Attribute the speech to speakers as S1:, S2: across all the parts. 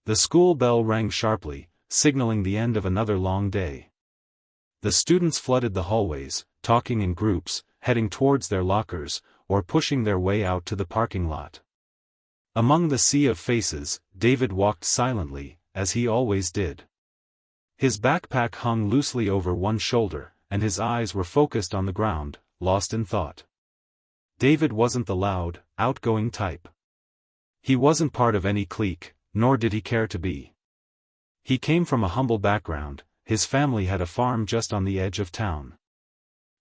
S1: The school bell rang sharply, signaling the end of another long day. The students flooded the hallways, talking in groups, heading towards their lockers, or pushing their way out to the parking lot. Among the sea of faces, David walked silently, as he always did. His backpack hung loosely over one shoulder, and his eyes were focused on the ground, lost in thought. David wasn't the loud, outgoing type. He wasn't part of any clique, nor did he care to be. He came from a humble background. His family had a farm just on the edge of town.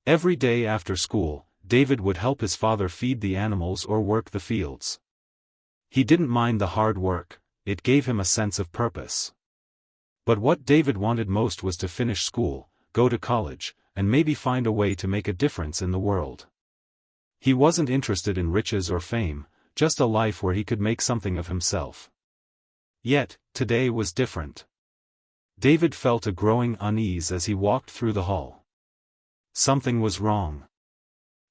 S1: Every day after school, David would help his father feed the animals or work the fields. He didn't mind the hard work, it gave him a sense of purpose. But what David wanted most was to finish school, go to college, and maybe find a way to make a difference in the world. He wasn't interested in riches or fame, just a life where he could make something of himself. Yet, today was different. David felt a growing unease as he walked through the hall. Something was wrong.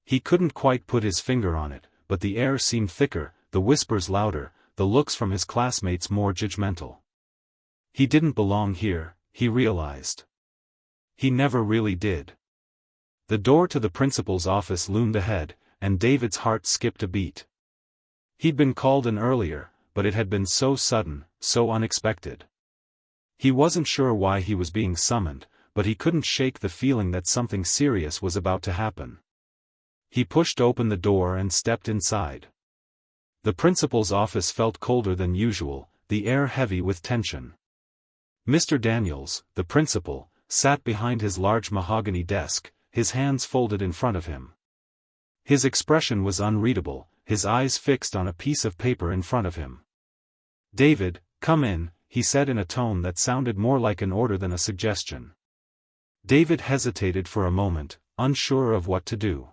S1: He couldn't quite put his finger on it, but the air seemed thicker, the whispers louder, the looks from his classmates more judgmental. He didn't belong here, he realized. He never really did. The door to the principal's office loomed ahead, and David's heart skipped a beat. He'd been called in earlier, but it had been so sudden, so unexpected. He wasn't sure why he was being summoned, but he couldn't shake the feeling that something serious was about to happen. He pushed open the door and stepped inside. The principal's office felt colder than usual, the air heavy with tension. Mr. Daniels, the principal, sat behind his large mahogany desk, his hands folded in front of him. His expression was unreadable, his eyes fixed on a piece of paper in front of him. "David, come in," he said in a tone that sounded more like an order than a suggestion. David hesitated for a moment, unsure of what to do.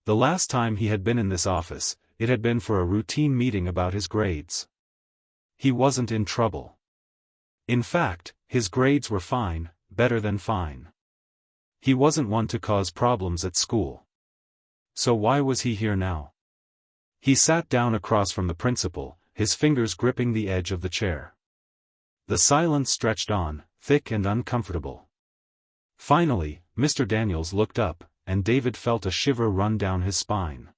S1: The last time he had been in this office, it had been for a routine meeting about his grades. He wasn't in trouble. In fact, his grades were fine, better than fine. He wasn't one to cause problems at school. So why was he here now? He sat down across from the principal, his fingers gripping the edge of the chair. The silence stretched on, thick and uncomfortable. Finally, Mr. Daniels looked up, and David felt a shiver run down his spine.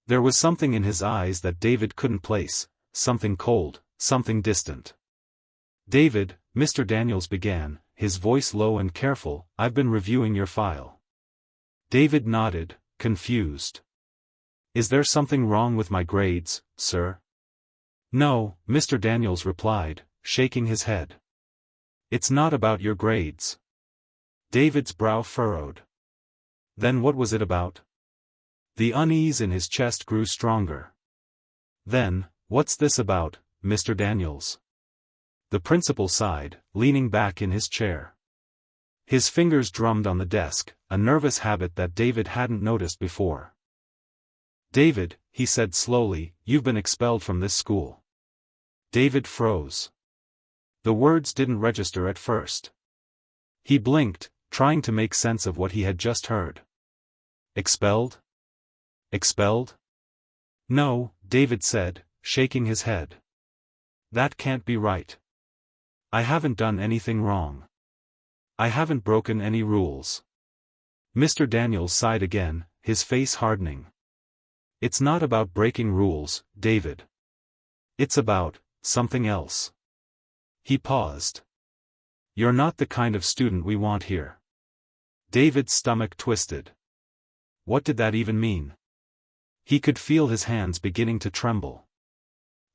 S1: There was something in his eyes that David couldn't place, something cold, something distant. "David," Mr. Daniels began, his voice low and careful, "I've been reviewing your file." David nodded, confused. "Is there something wrong with my grades, sir?" "No," Mr. Daniels replied, shaking his head. "It's not about your grades." David's brow furrowed. Then what was it about? The unease in his chest grew stronger. "Then, what's this about, Mr. Daniels?" The principal sighed, leaning back in his chair. His fingers drummed on the desk, a nervous habit that David hadn't noticed before. "David," he said slowly, "you've been expelled from this school." David froze. The words didn't register at first. He blinked, trying to make sense of what he had just heard. "Expelled? Expelled?" "No," David said, shaking his head. "That can't be right. I haven't done anything wrong. I haven't broken any rules." Mr. Daniels sighed again, his face hardening. "It's not about breaking rules, David. It's about something else." He paused. "You're not the kind of student we want here." David's stomach twisted. What did that even mean? He could feel his hands beginning to tremble.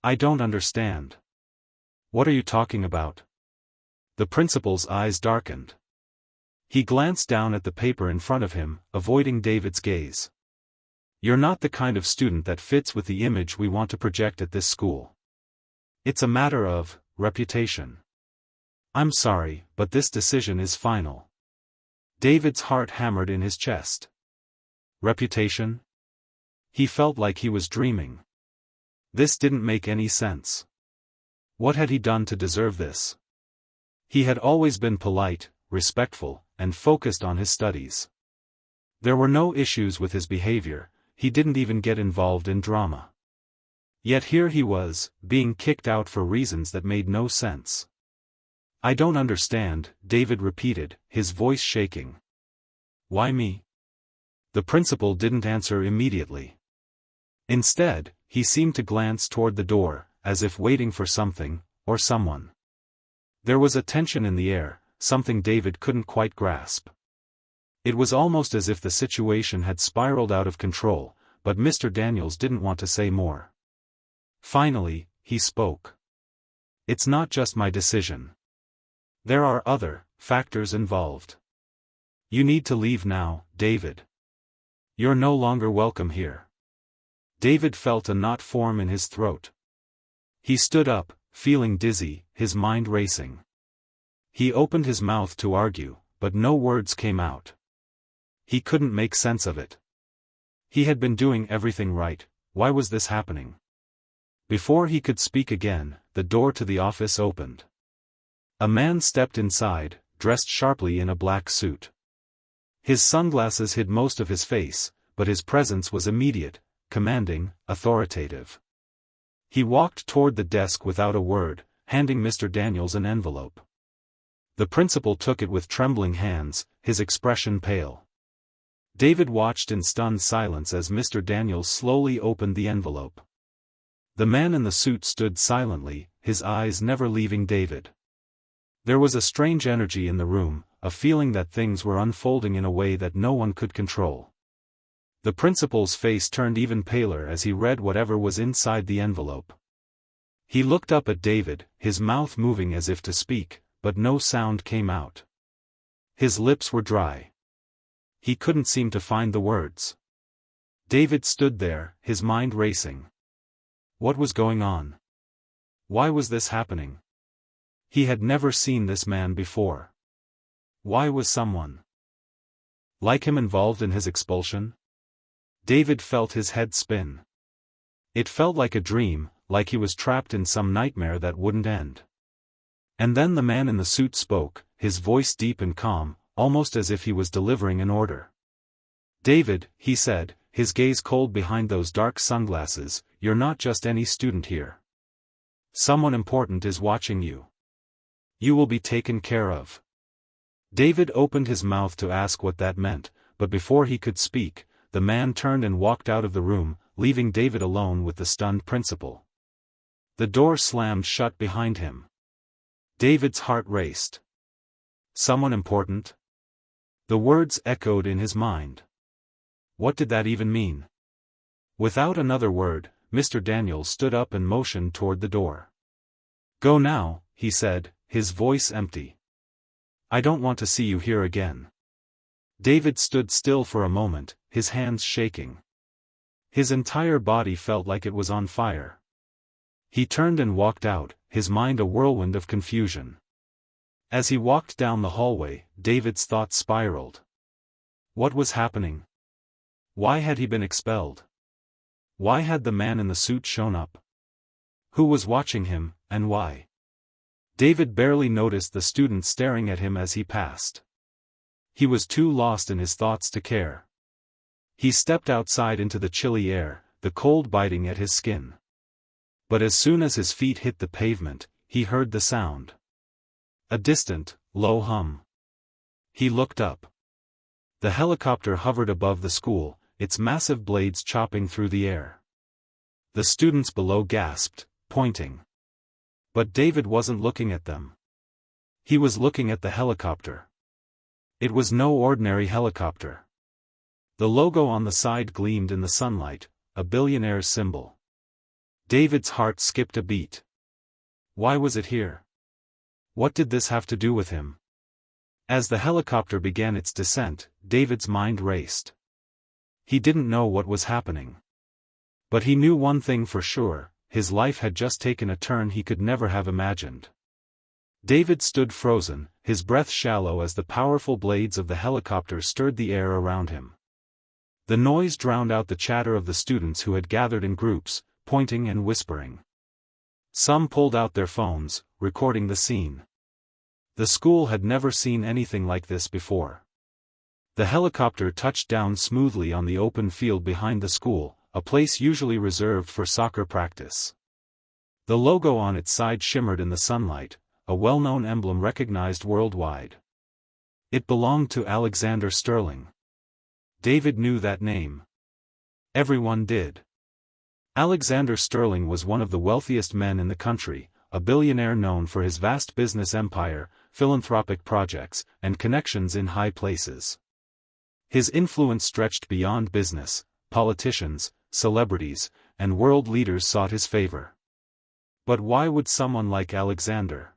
S1: "I don't understand. What are you talking about?" The principal's eyes darkened. He glanced down at the paper in front of him, avoiding David's gaze. "You're not the kind of student that fits with the image we want to project at this school. It's a matter of reputation. I'm sorry, but this decision is final." David's heart hammered in his chest. Reputation? He felt like he was dreaming. This didn't make any sense. What had he done to deserve this? He had always been polite, respectful, and focused on his studies. There were no issues with his behavior, he didn't even get involved in drama. Yet here he was, being kicked out for reasons that made no sense. "I don't understand," David repeated, his voice shaking. "Why me?" The principal didn't answer immediately. Instead, he seemed to glance toward the door, as if waiting for something, or someone. There was a tension in the air, something David couldn't quite grasp. It was almost as if the situation had spiraled out of control, but Mr. Daniels didn't want to say more. Finally, he spoke. "It's not just my decision. There are other factors involved. You need to leave now, David. You're no longer welcome here." David felt a knot form in his throat. He stood up, feeling dizzy, his mind racing. He opened his mouth to argue, but no words came out. He couldn't make sense of it. He had been doing everything right, why was this happening? Before he could speak again, the door to the office opened. A man stepped inside, dressed sharply in a black suit. His sunglasses hid most of his face, but his presence was immediate, commanding, authoritative. He walked toward the desk without a word, handing Mr. Daniels an envelope. The principal took it with trembling hands, his expression pale. David watched in stunned silence as Mr. Daniels slowly opened the envelope. The man in the suit stood silently, his eyes never leaving David. There was a strange energy in the room, a feeling that things were unfolding in a way that no one could control. The principal's face turned even paler as he read whatever was inside the envelope. He looked up at David, his mouth moving as if to speak, but no sound came out. His lips were dry. He couldn't seem to find the words. David stood there, his mind racing. What was going on? Why was this happening? He had never seen this man before. Why was someone like him involved in his expulsion? David felt his head spin. It felt like a dream, like he was trapped in some nightmare that wouldn't end. And then the man in the suit spoke, his voice deep and calm, almost as if he was delivering an order. "David," he said, his gaze cold behind those dark sunglasses, "you're not just any student here. Someone important is watching you. You will be taken care of." David opened his mouth to ask what that meant, but before he could speak, the man turned and walked out of the room, leaving David alone with the stunned principal. The door slammed shut behind him. David's heart raced. Someone important? The words echoed in his mind. What did that even mean? Without another word, Mr. Daniels stood up and motioned toward the door. "Go now," he said, his voice empty. "I don't want to see you here again." David stood still for a moment, his hands shaking. His entire body felt like it was on fire. He turned and walked out, his mind a whirlwind of confusion. As he walked down the hallway, David's thoughts spiraled. What was happening? Why had he been expelled? Why had the man in the suit shown up? Who was watching him, and why? David barely noticed the students staring at him as he passed. He was too lost in his thoughts to care. He stepped outside into the chilly air, the cold biting at his skin. But as soon as his feet hit the pavement, he heard the sound. A distant, low hum. He looked up. The helicopter hovered above the school, its massive blades chopping through the air. The students below gasped, pointing. But David wasn't looking at them. He was looking at the helicopter. It was no ordinary helicopter. The logo on the side gleamed in the sunlight, a billionaire's symbol. David's heart skipped a beat. Why was it here? What did this have to do with him? As the helicopter began its descent, David's mind raced. He didn't know what was happening. But he knew one thing for sure, his life had just taken a turn he could never have imagined. David stood frozen, his breath shallow as the powerful blades of the helicopter stirred the air around him. The noise drowned out the chatter of the students who had gathered in groups, pointing and whispering. Some pulled out their phones, recording the scene. The school had never seen anything like this before. The helicopter touched down smoothly on the open field behind the school, a place usually reserved for soccer practice. The logo on its side shimmered in the sunlight, a well-known emblem recognized worldwide. It belonged to Alexander Sterling. David knew that name. Everyone did. Alexander Sterling was one of the wealthiest men in the country, a billionaire known for his vast business empire, philanthropic projects, and connections in high places. His influence stretched beyond business. Politicians, celebrities, and world leaders sought his favor. But why would someone like Alexander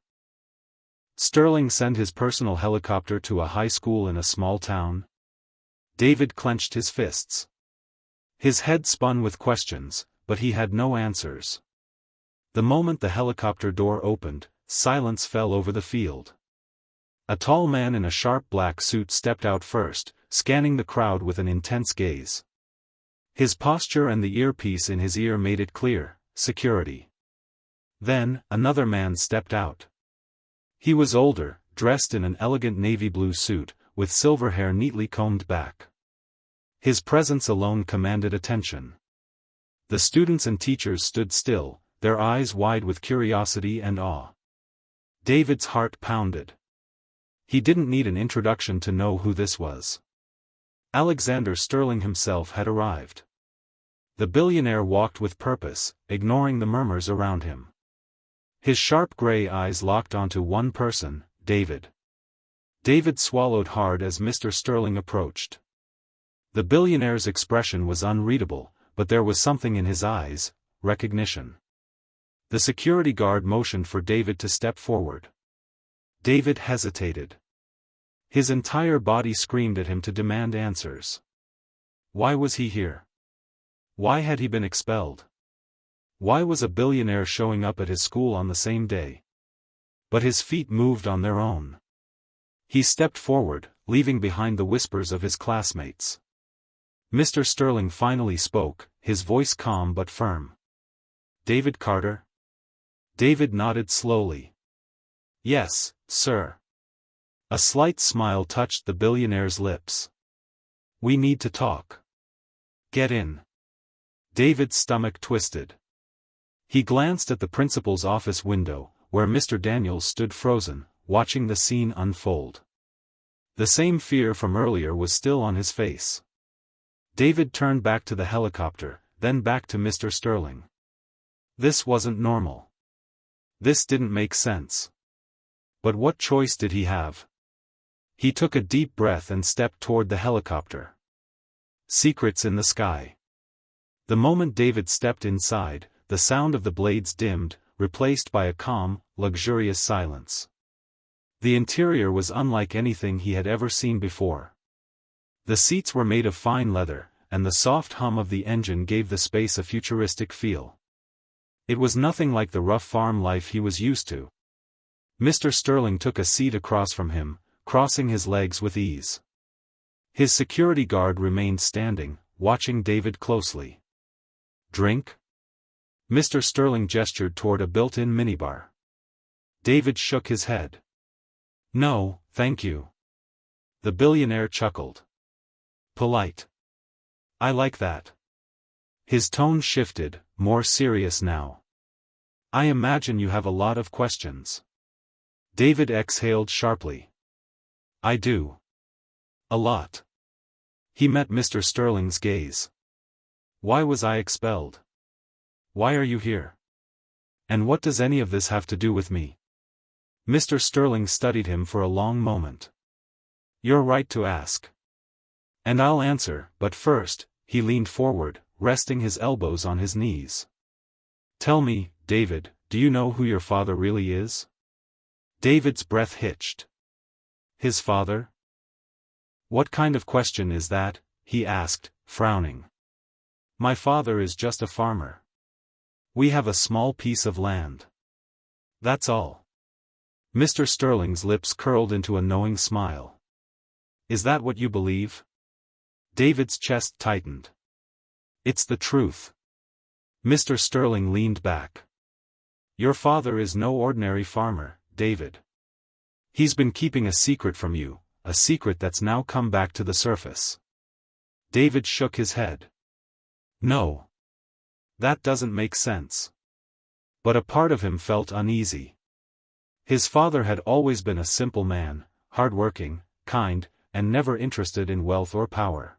S1: Sterling send his personal helicopter to a high school in a small town? David clenched his fists. His head spun with questions, but he had no answers. The moment the helicopter door opened, silence fell over the field. A tall man in a sharp black suit stepped out first, scanning the crowd with an intense gaze. His posture and the earpiece in his ear made it clear: security. Then, another man stepped out. He was older, dressed in an elegant navy blue suit, with silver hair neatly combed back. His presence alone commanded attention. The students and teachers stood still, their eyes wide with curiosity and awe. David's heart pounded. He didn't need an introduction to know who this was. Alexander Sterling himself had arrived. The billionaire walked with purpose, ignoring the murmurs around him. His sharp gray eyes locked onto one person, David. David swallowed hard as Mr. Sterling approached. The billionaire's expression was unreadable, but there was something in his eyes: recognition. The security guard motioned for David to step forward. David hesitated. His entire body screamed at him to demand answers. Why was he here? Why had he been expelled? Why was a billionaire showing up at his school on the same day? But his feet moved on their own. He stepped forward, leaving behind the whispers of his classmates. Mr. Sterling finally spoke, his voice calm but firm. David Carter? David nodded slowly. Yes, sir. A slight smile touched the billionaire's lips. We need to talk. Get in. David's stomach twisted. He glanced at the principal's office window, where Mr. Daniels stood frozen, watching the scene unfold. The same fear from earlier was still on his face. David turned back to the helicopter, then back to Mr. Sterling. This wasn't normal. This didn't make sense. But what choice did he have? He took a deep breath and stepped toward the helicopter. Secrets in the sky. The moment David stepped inside, the sound of the blades dimmed, replaced by a calm, luxurious silence. The interior was unlike anything he had ever seen before. The seats were made of fine leather, and the soft hum of the engine gave the space a futuristic feel. It was nothing like the rough farm life he was used to. Mr. Sterling took a seat across from him, crossing his legs with ease. His security guard remained standing, watching David closely. Drink? Mr. Sterling gestured toward a built-in minibar. David shook his head. No, thank you. The billionaire chuckled. Polite. I like that. His tone shifted, more serious now. I imagine you have a lot of questions. David exhaled sharply. I do. A lot. He met Mr. Sterling's gaze. Why was I expelled? Why are you here? And what does any of this have to do with me? Mr. Sterling studied him for a long moment. You're right to ask. And I'll answer, but first, he leaned forward, resting his elbows on his knees. Tell me, David, do you know who your father really is? David's breath hitched. His father? What kind of question is that? He asked, frowning. My father is just a farmer. We have a small piece of land. That's all. Mr. Sterling's lips curled into a knowing smile. Is that what you believe? David's chest tightened. It's the truth. Mr. Sterling leaned back. Your father is no ordinary farmer, David. He's been keeping a secret from you, a secret that's now come back to the surface. David shook his head. No. That doesn't make sense. But a part of him felt uneasy. His father had always been a simple man, hardworking, kind, and never interested in wealth or power.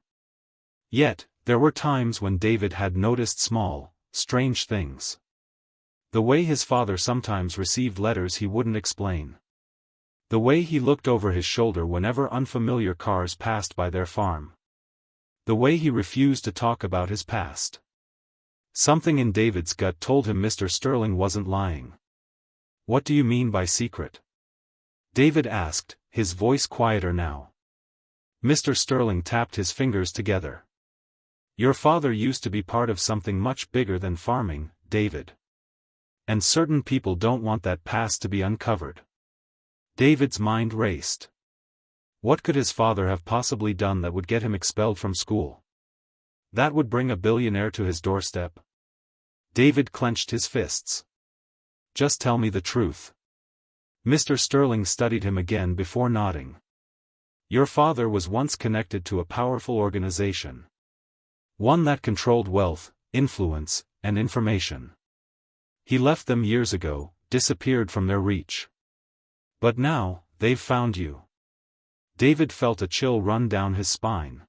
S1: Yet, there were times when David had noticed small, strange things. The way his father sometimes received letters he wouldn't explain. The way he looked over his shoulder whenever unfamiliar cars passed by their farm. The way he refused to talk about his past. Something in David's gut told him Mr. Sterling wasn't lying. "What do you mean by secret?" David asked, his voice quieter now. Mr. Sterling tapped his fingers together. "Your father used to be part of something much bigger than farming, David. And certain people don't want that past to be uncovered." David's mind raced. What could his father have possibly done that would get him expelled from school? That would bring a billionaire to his doorstep? David clenched his fists. "Just tell me the truth." Mr. Sterling studied him again before nodding. "Your father was once connected to a powerful organization. One that controlled wealth, influence, and information. He left them years ago, disappeared from their reach. But now, they've found you." David felt a chill run down his spine.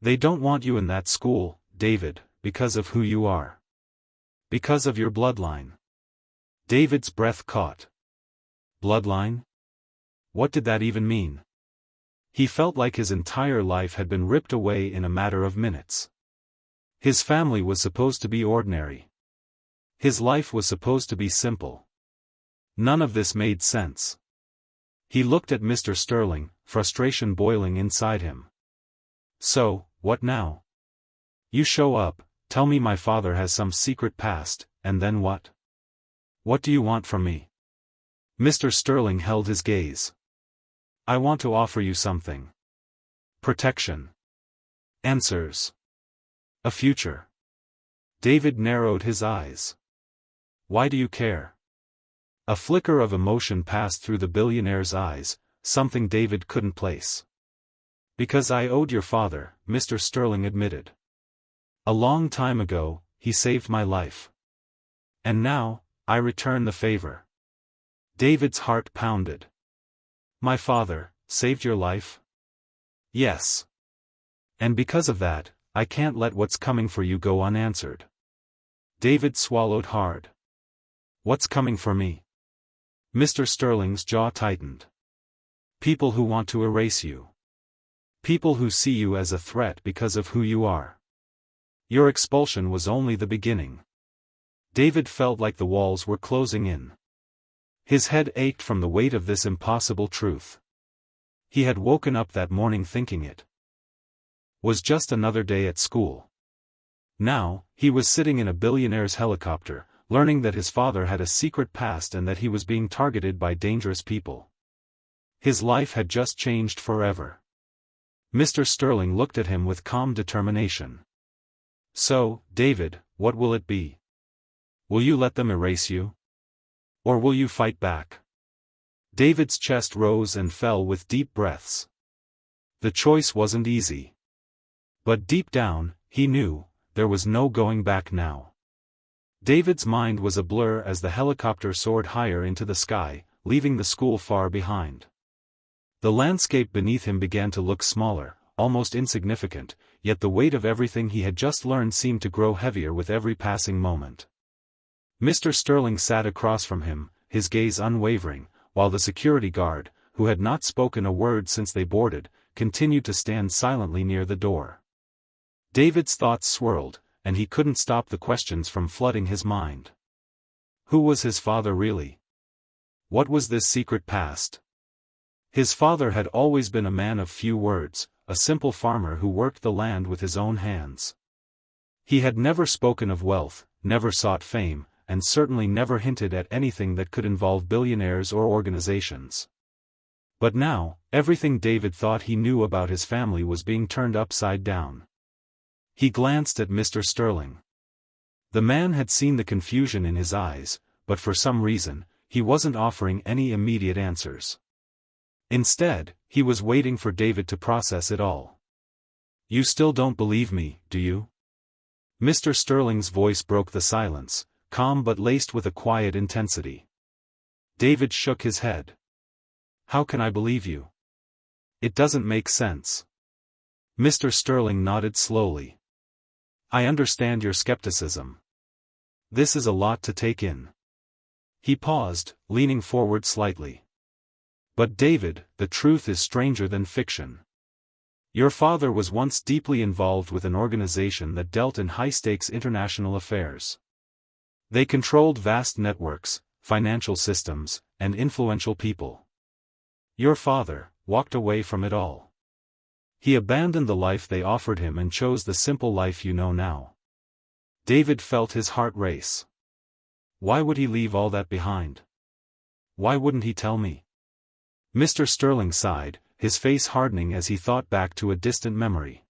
S1: "They don't want you in that school, David, because of who you are. Because of your bloodline." David's breath caught. Bloodline? What did that even mean? He felt like his entire life had been ripped away in a matter of minutes. His family was supposed to be ordinary. His life was supposed to be simple. None of this made sense. He looked at Mr. Sterling, frustration boiling inside him. "So, what now? You show up, tell me my father has some secret past, and then what? What do you want from me?" Mr. Sterling held his gaze. "I want to offer you something. Protection. Answers. A future." David narrowed his eyes. "Why do you care?" A flicker of emotion passed through the billionaire's eyes, something David couldn't place. "Because I owed your father," Mr. Sterling admitted. "A long time ago, he saved my life. And now, I return the favor." David's heart pounded. "My father saved your life?" "Yes. And because of that, I can't let what's coming for you go unanswered." David swallowed hard. "What's coming for me?" Mr. Sterling's jaw tightened. "People who want to erase you. People who see you as a threat because of who you are. Your expulsion was only the beginning." David felt like the walls were closing in. His head ached from the weight of this impossible truth. He had woken up that morning thinking it was just another day at school. Now, he was sitting in a billionaire's helicopter, learning that his father had a secret past and that he was being targeted by dangerous people. His life had just changed forever. Mr. Sterling looked at him with calm determination. "So, David, what will it be? Will you let them erase you? Or will you fight back?" David's chest rose and fell with deep breaths. The choice wasn't easy. But deep down, he knew, there was no going back now. David's mind was a blur as the helicopter soared higher into the sky, leaving the school far behind. The landscape beneath him began to look smaller, almost insignificant, yet the weight of everything he had just learned seemed to grow heavier with every passing moment. Mr. Sterling sat across from him, his gaze unwavering, while the security guard, who had not spoken a word since they boarded, continued to stand silently near the door. David's thoughts swirled, and he couldn't stop the questions from flooding his mind. Who was his father really? What was this secret past? His father had always been a man of few words, a simple farmer who worked the land with his own hands. He had never spoken of wealth, never sought fame, and certainly never hinted at anything that could involve billionaires or organizations. But now, everything David thought he knew about his family was being turned upside down. He glanced at Mr. Sterling. The man had seen the confusion in his eyes, but for some reason, he wasn't offering any immediate answers. Instead, he was waiting for David to process it all. "You still don't believe me, do you?" Mr. Sterling's voice broke the silence, calm but laced with a quiet intensity. David shook his head. How can I believe you? It doesn't make sense. Mr. Sterling nodded slowly. I understand your skepticism. This is a lot to take in. He paused, leaning forward slightly. But David, the truth is stranger than fiction. Your father was once deeply involved with an organization that dealt in high-stakes international affairs. They controlled vast networks, financial systems, and influential people. Your father walked away from it all. He abandoned the life they offered him and chose the simple life you know now. David felt his heart race. Why would he leave all that behind? Why wouldn't he tell me? Mr. Sterling sighed, his face hardening as he thought back to a distant memory.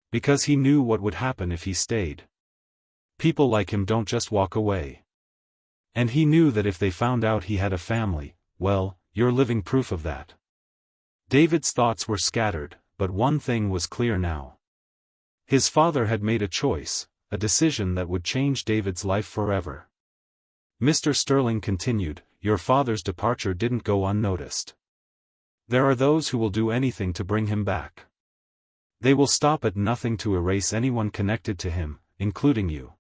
S1: Because he knew what would happen if he stayed. People like him don't just walk away. And he knew that if they found out he had a family, well, you're living proof of that. David's thoughts were scattered, but one thing was clear now. His father had made a choice, a decision that would change David's life forever. Mr. Sterling continued, your father's departure didn't go unnoticed. There are those who will do anything to bring him back. They will stop at nothing to erase anyone connected to him, including you.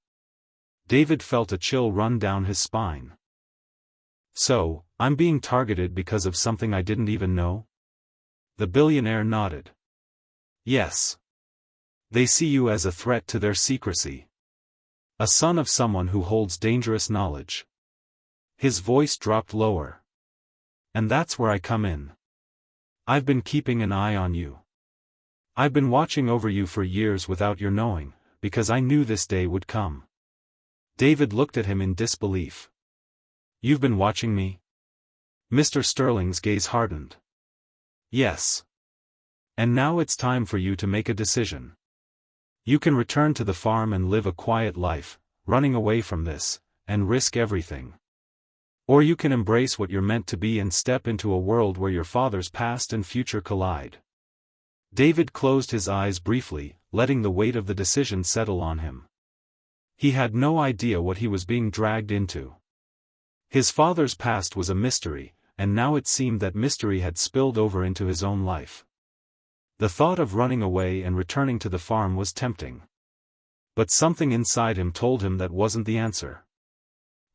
S1: David felt a chill run down his spine. So, I'm being targeted because of something I didn't even know? The billionaire nodded. Yes. They see you as a threat to their secrecy. A son of someone who holds dangerous knowledge. His voice dropped lower. And that's where I come in. I've been keeping an eye on you. I've been watching over you for years without your knowing, because I knew this day would come. David looked at him in disbelief. You've been watching me? Mr. Sterling's gaze hardened. Yes. And now it's time for you to make a decision. You can return to the farm and live a quiet life, running away from this, and risk everything. Or you can embrace what you're meant to be and step into a world where your father's past and future collide. David closed his eyes briefly, letting the weight of the decision settle on him. He had no idea what he was being dragged into. His father's past was a mystery, and now it seemed that mystery had spilled over into his own life. The thought of running away and returning to the farm was tempting. But something inside him told him that wasn't the answer.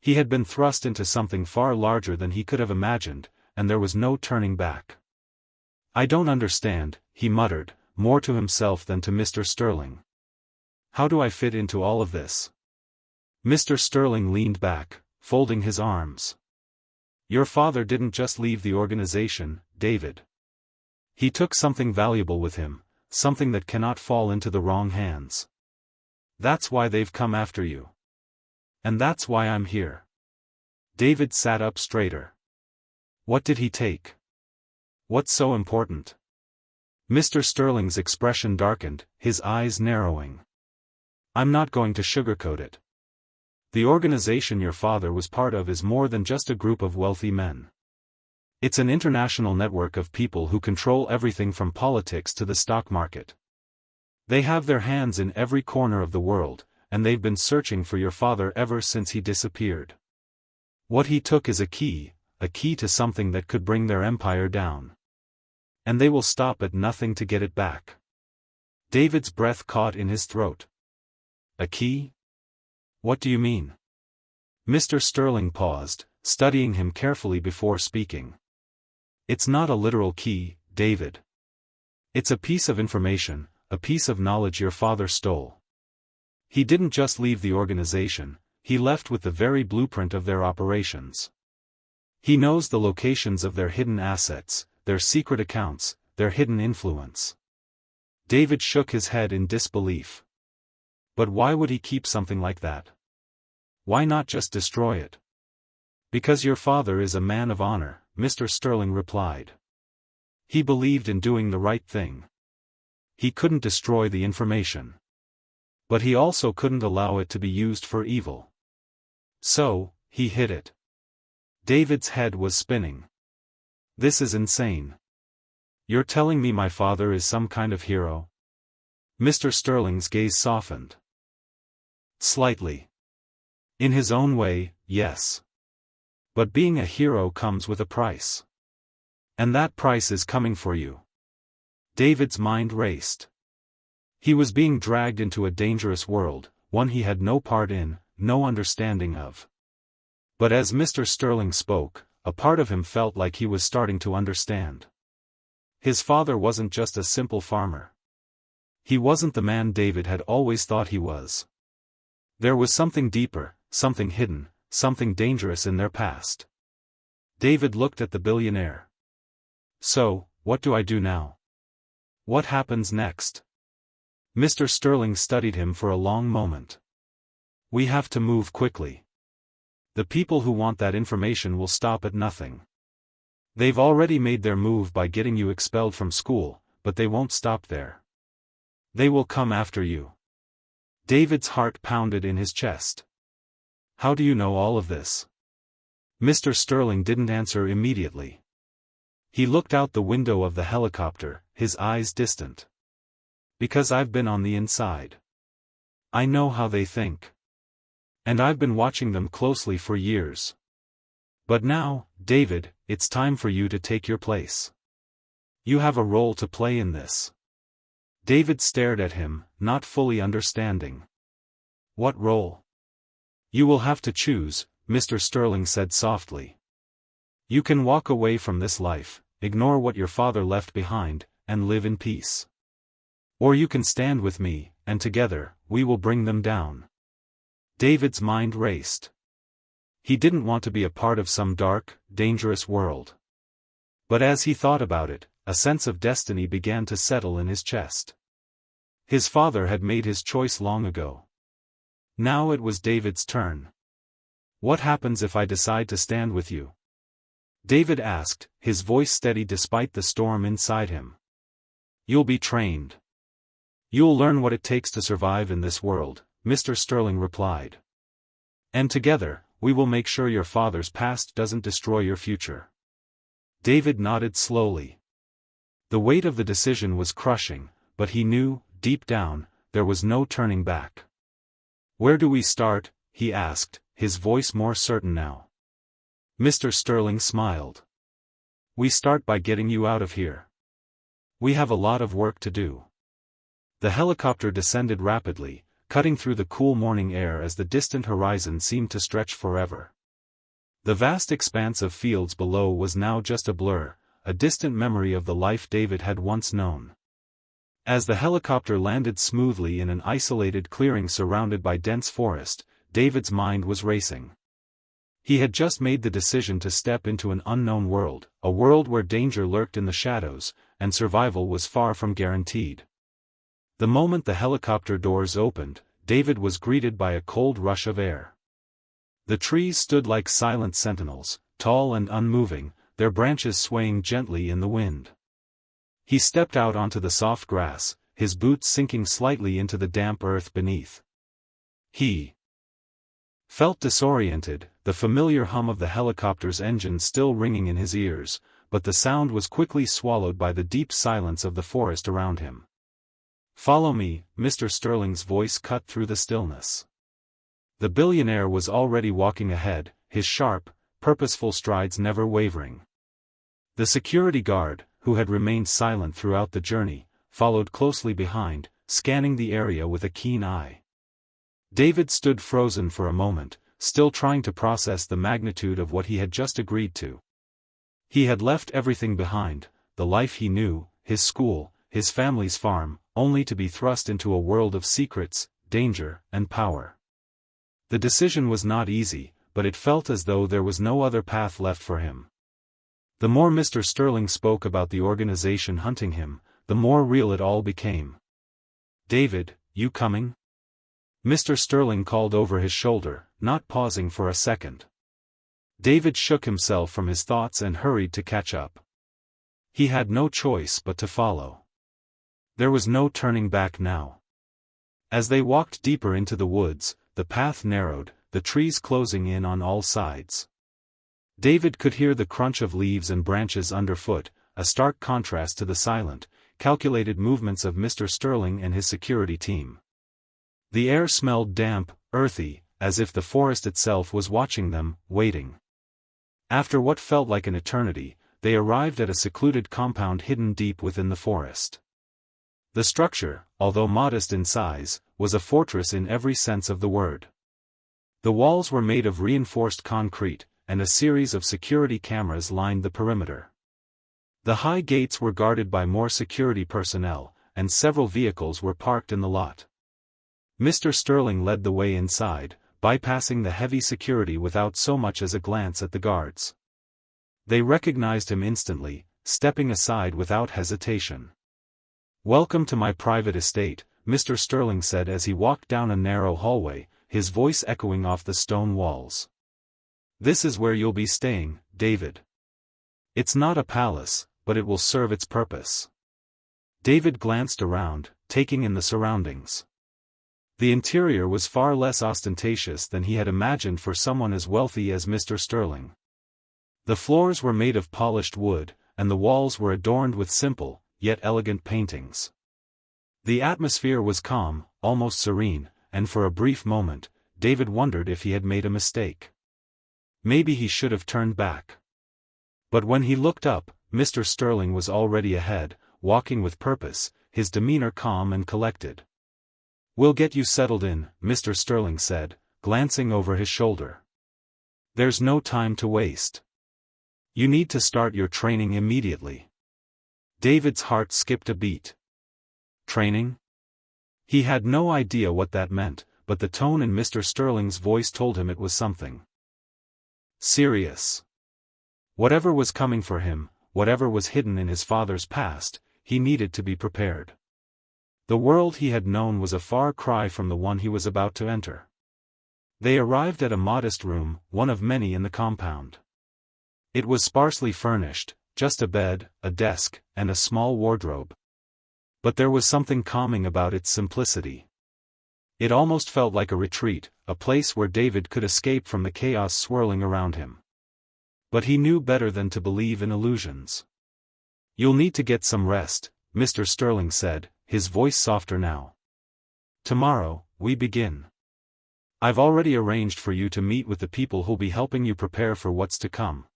S1: He had been thrust into something far larger than he could have imagined, and there was no turning back. I don't understand, he muttered, more to himself than to Mr. Sterling. How do I fit into all of this? Mr. Sterling leaned back, folding his arms. Your father didn't just leave the organization, David. He took something valuable with him, something that cannot fall into the wrong hands. That's why they've come after you. And that's why I'm here. David sat up straighter. What did he take? What's so important? Mr. Sterling's expression darkened, his eyes narrowing. I'm not going to sugarcoat it. The organization your father was part of is more than just a group of wealthy men. It's an international network of people who control everything from politics to the stock market. They have their hands in every corner of the world, and they've been searching for your father ever since he disappeared. What he took is a key to something that could bring their empire down. And they will stop at nothing to get it back. David's breath caught in his throat. A key? What do you mean? Mr. Sterling paused, studying him carefully before speaking. It's not a literal key, David. It's a piece of information, a piece of knowledge your father stole. He didn't just leave the organization, he left with the very blueprint of their operations. He knows the locations of their hidden assets, their secret accounts, their hidden influence. David shook his head in disbelief. But why would he keep something like that? Why not just destroy it? Because your father is a man of honor, Mr. Sterling replied. He believed in doing the right thing. He couldn't destroy the information. But he also couldn't allow it to be used for evil. So, he hid it. David's head was spinning. This is insane. You're telling me my father is some kind of hero? Mr. Sterling's gaze softened. Slightly. In his own way, yes. But being a hero comes with a price. And that price is coming for you. David's mind raced. He was being dragged into a dangerous world, one he had no part in, no understanding of. But as Mr. Sterling spoke, a part of him felt like he was starting to understand. His father wasn't just a simple farmer. He wasn't the man David had always thought he was. There was something deeper, something hidden, something dangerous in their past. David looked at the billionaire. So, what do I do now? What happens next? Mr. Sterling studied him for a long moment. We have to move quickly. The people who want that information will stop at nothing. They've already made their move by getting you expelled from school, but they won't stop there. They will come after you. David's heart pounded in his chest. How do you know all of this? Mr. Sterling didn't answer immediately. He looked out the window of the helicopter, his eyes distant. Because I've been on the inside. I know how they think. And I've been watching them closely for years. But now, David, it's time for you to take your place. You have a role to play in this. David stared at him, not fully understanding. What role? You will have to choose, Mr. Sterling said softly. You can walk away from this life, ignore what your father left behind, and live in peace. Or you can stand with me, and together, we will bring them down. David's mind raced. He didn't want to be a part of some dark, dangerous world. But as he thought about it, a sense of destiny began to settle in his chest. His father had made his choice long ago. Now it was David's turn. What happens if I decide to stand with you? David asked, his voice steady despite the storm inside him. You'll be trained. You'll learn what it takes to survive in this world, Mr. Sterling replied. And together, we will make sure your father's past doesn't destroy your future. David nodded slowly. The weight of the decision was crushing, but he knew, deep down, there was no turning back. Where do we start? He asked, his voice more certain now. Mr. Sterling smiled. We start by getting you out of here. We have a lot of work to do. The helicopter descended rapidly, cutting through the cool morning air as the distant horizon seemed to stretch forever. The vast expanse of fields below was now just a blur, a distant memory of the life David had once known. As the helicopter landed smoothly in an isolated clearing surrounded by dense forest, David's mind was racing. He had just made the decision to step into an unknown world, a world where danger lurked in the shadows, and survival was far from guaranteed. The moment the helicopter doors opened, David was greeted by a cold rush of air. The trees stood like silent sentinels, tall and unmoving, their branches swaying gently in the wind. He stepped out onto the soft grass, his boots sinking slightly into the damp earth beneath. He felt disoriented, the familiar hum of the helicopter's engine still ringing in his ears, but the sound was quickly swallowed by the deep silence of the forest around him. Follow me, Mr. Sterling's voice cut through the stillness. The billionaire was already walking ahead, his sharp, purposeful strides never wavering. The security guard, who had remained silent throughout the journey, followed closely behind, scanning the area with a keen eye. David stood frozen for a moment, still trying to process the magnitude of what he had just agreed to. He had left everything behind, the life he knew, his school, his family's farm, only to be thrust into a world of secrets, danger, and power. The decision was not easy, but it felt as though there was no other path left for him. The more Mr. Sterling spoke about the organization hunting him, the more real it all became. David, you coming? Mr. Sterling called over his shoulder, not pausing for a second. David shook himself from his thoughts and hurried to catch up. He had no choice but to follow. There was no turning back now. As they walked deeper into the woods, the path narrowed, the trees closing in on all sides. David could hear the crunch of leaves and branches underfoot, a stark contrast to the silent, calculated movements of Mr. Sterling and his security team. The air smelled damp, earthy, as if the forest itself was watching them, waiting. After what felt like an eternity, they arrived at a secluded compound hidden deep within the forest. The structure, although modest in size, was a fortress in every sense of the word. The walls were made of reinforced concrete, and a series of security cameras lined the perimeter. The high gates were guarded by more security personnel, and several vehicles were parked in the lot. Mr. Sterling led the way inside, bypassing the heavy security without so much as a glance at the guards. They recognized him instantly, stepping aside without hesitation. "Welcome to my private estate," Mr. Sterling said as he walked down a narrow hallway, his voice echoing off the stone walls. "This is where you'll be staying, David. It's not a palace, but it will serve its purpose." David glanced around, taking in the surroundings. The interior was far less ostentatious than he had imagined for someone as wealthy as Mr. Sterling. The floors were made of polished wood, and the walls were adorned with simple, yet elegant paintings. The atmosphere was calm, almost serene, and for a brief moment, David wondered if he had made a mistake. Maybe he should have turned back. But when he looked up, Mr. Sterling was already ahead, walking with purpose, his demeanor calm and collected. "We'll get you settled in," Mr. Sterling said, glancing over his shoulder. "There's no time to waste. You need to start your training immediately." David's heart skipped a beat. Training? He had no idea what that meant, but the tone in Mr. Sterling's voice told him it was something serious. Whatever was coming for him, whatever was hidden in his father's past, he needed to be prepared. The world he had known was a far cry from the one he was about to enter. They arrived at a modest room, one of many in the compound. It was sparsely furnished, just a bed, a desk, and a small wardrobe. But there was something calming about its simplicity. It almost felt like a retreat, a place where David could escape from the chaos swirling around him. But he knew better than to believe in illusions. "You'll need to get some rest," Mr. Sterling said, his voice softer now. "Tomorrow, we begin. I've already arranged for you to meet with the people who'll be helping you prepare for what's to come."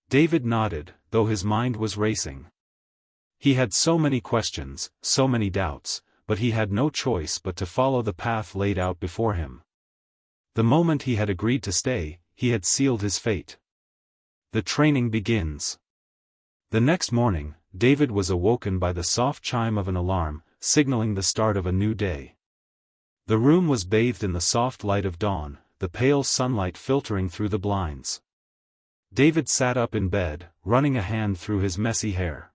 S1: David nodded, though his mind was racing. He had so many questions, so many doubts, but he had no choice but to follow the path laid out before him. The moment he had agreed to stay, he had sealed his fate. The training begins. The next morning, David was awoken by the soft chime of an alarm, signaling the start of a new day. The room was bathed in the soft light of dawn, the pale sunlight filtering through the blinds. David sat up in bed, running a hand through his messy hair.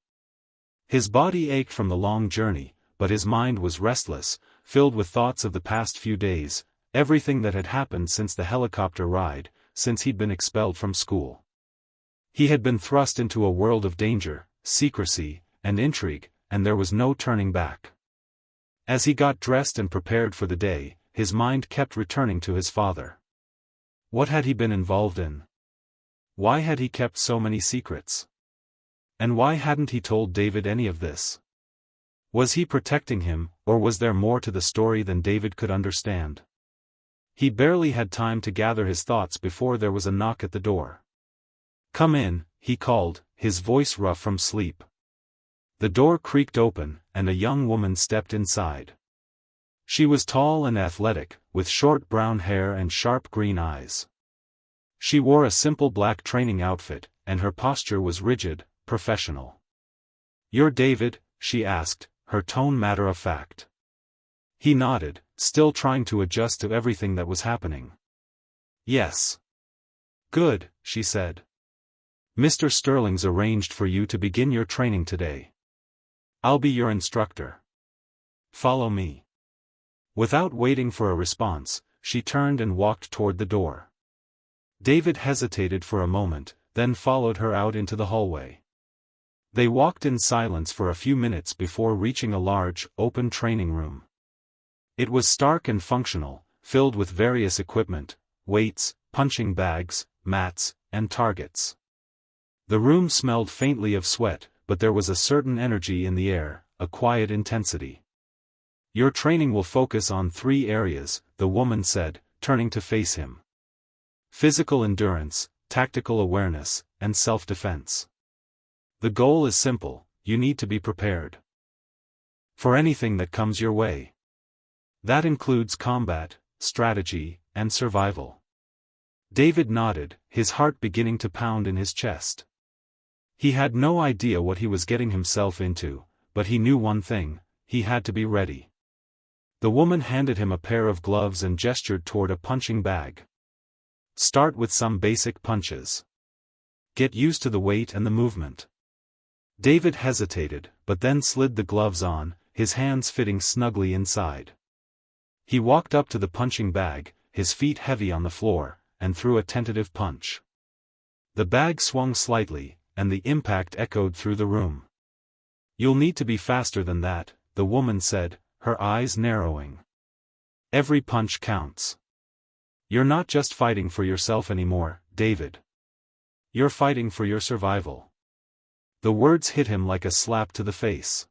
S1: His body ached from the long journey, but his mind was restless, filled with thoughts of the past few days, everything that had happened since the helicopter ride, since he'd been expelled from school. He had been thrust into a world of danger, secrecy, and intrigue, and there was no turning back. As he got dressed and prepared for the day, his mind kept returning to his father. What had he been involved in? Why had he kept so many secrets? And why hadn't he told David any of this? Was he protecting him, or was there more to the story than David could understand? He barely had time to gather his thoughts before there was a knock at the door. "Come in," he called, his voice rough from sleep. The door creaked open, and a young woman stepped inside. She was tall and athletic, with short brown hair and sharp green eyes. She wore a simple black training outfit, and her posture was rigid, professional. "You're David?" she asked, her tone matter-of-fact. He nodded, still trying to adjust to everything that was happening. "Yes." "Good," she said. "Mr. Sterling's arranged for you to begin your training today. I'll be your instructor. Follow me." Without waiting for a response, she turned and walked toward the door. David hesitated for a moment, then followed her out into the hallway. They walked in silence for a few minutes before reaching a large, open training room. It was stark and functional, filled with various equipment, weights, punching bags, mats, and targets. The room smelled faintly of sweat, but there was a certain energy in the air, a quiet intensity. Your training will focus on 3 areas, the woman said, turning to face him. Physical endurance, tactical awareness, and self-defense. The goal is simple: you need to be prepared for anything that comes your way. That includes combat, strategy, and survival. David nodded, his heart beginning to pound in his chest. He had no idea what he was getting himself into, but he knew one thing: he had to be ready. The woman handed him a pair of gloves and gestured toward a punching bag. Start with some basic punches. Get used to the weight and the movement. David hesitated, but then slid the gloves on, his hands fitting snugly inside. He walked up to the punching bag, his feet heavy on the floor, and threw a tentative punch. The bag swung slightly, and the impact echoed through the room. You'll need to be faster than that, the woman said, her eyes narrowing. Every punch counts. You're not just fighting for yourself anymore, David. You're fighting for your survival. The words hit him like a slap to the face.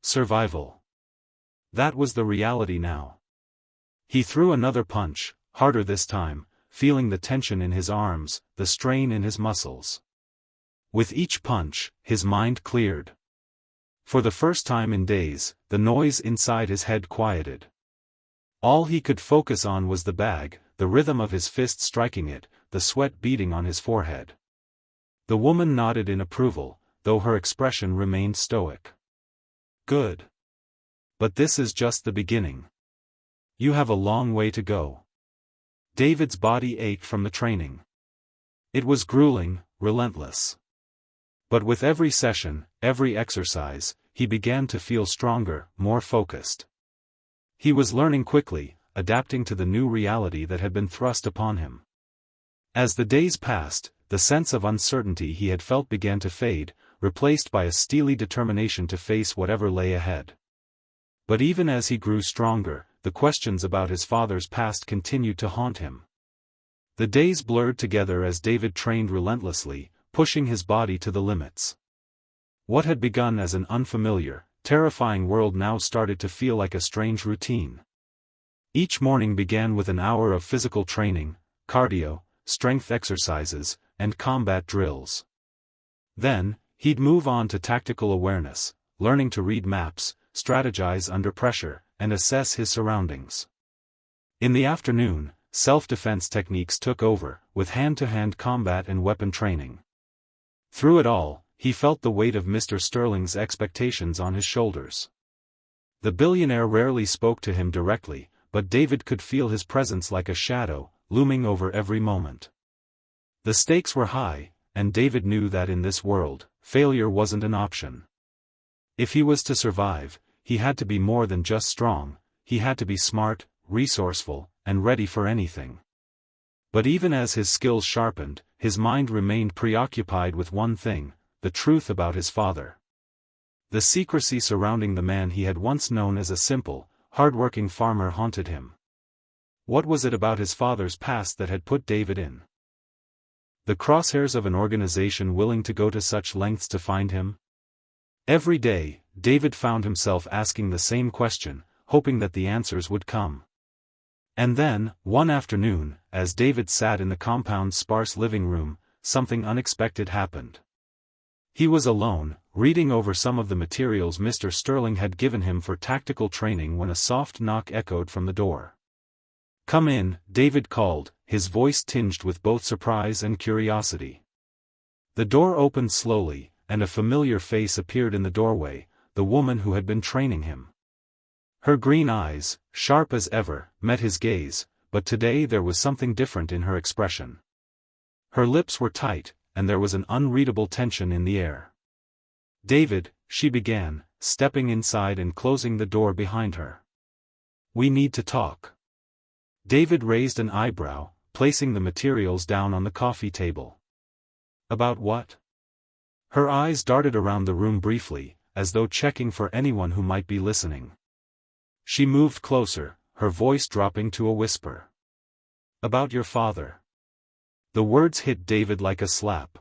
S1: Survival. That was the reality now. He threw another punch, harder this time, feeling the tension in his arms, the strain in his muscles. With each punch, his mind cleared. For the first time in days, the noise inside his head quieted. All he could focus on was the bag, the rhythm of his fist striking it, the sweat beading on his forehead. The woman nodded in approval, though her expression remained stoic. Good. But this is just the beginning. You have a long way to go. David's body ached from the training. It was grueling, relentless. But with every session, every exercise, he began to feel stronger, more focused. He was learning quickly, adapting to the new reality that had been thrust upon him. As the days passed, the sense of uncertainty he had felt began to fade, replaced by a steely determination to face whatever lay ahead. But even as he grew stronger, the questions about his father's past continued to haunt him. The days blurred together as David trained relentlessly, pushing his body to the limits. What had begun as an unfamiliar, terrifying world now started to feel like a strange routine. Each morning began with an hour of physical training, cardio, strength exercises, and combat drills. Then, he'd move on to tactical awareness, learning to read maps, strategize under pressure, and assess his surroundings. In the afternoon, self-defense techniques took over, with hand-to-hand combat and weapon training. Through it all, he felt the weight of Mr. Sterling's expectations on his shoulders. The billionaire rarely spoke to him directly, but David could feel his presence like a shadow, looming over every moment. The stakes were high, and David knew that in this world, failure wasn't an option. If he was to survive, he had to be more than just strong, he had to be smart, resourceful, and ready for anything. But even as his skills sharpened, his mind remained preoccupied with one thing: the truth about his father. The secrecy surrounding the man he had once known as a simple, hardworking farmer haunted him. What was it about his father's past that had put David in the crosshairs of an organization willing to go to such lengths to find him? Every day, David found himself asking the same question, hoping that the answers would come. And then, one afternoon, as David sat in the compound's sparse living room, something unexpected happened. He was alone, reading over some of the materials Mr. Sterling had given him for tactical training when a soft knock echoed from the door. "Come in," David called, his voice tinged with both surprise and curiosity. The door opened slowly, and a familiar face appeared in the doorway, the woman who had been training him. Her green eyes, sharp as ever, met his gaze, but today there was something different in her expression. Her lips were tight, and there was an unreadable tension in the air. "David," she began, stepping inside and closing the door behind her. "We need to talk." David raised an eyebrow, placing the materials down on the coffee table. "About what?" Her eyes darted around the room briefly, as though checking for anyone who might be listening. She moved closer, her voice dropping to a whisper. "About your father." The words hit David like a slap.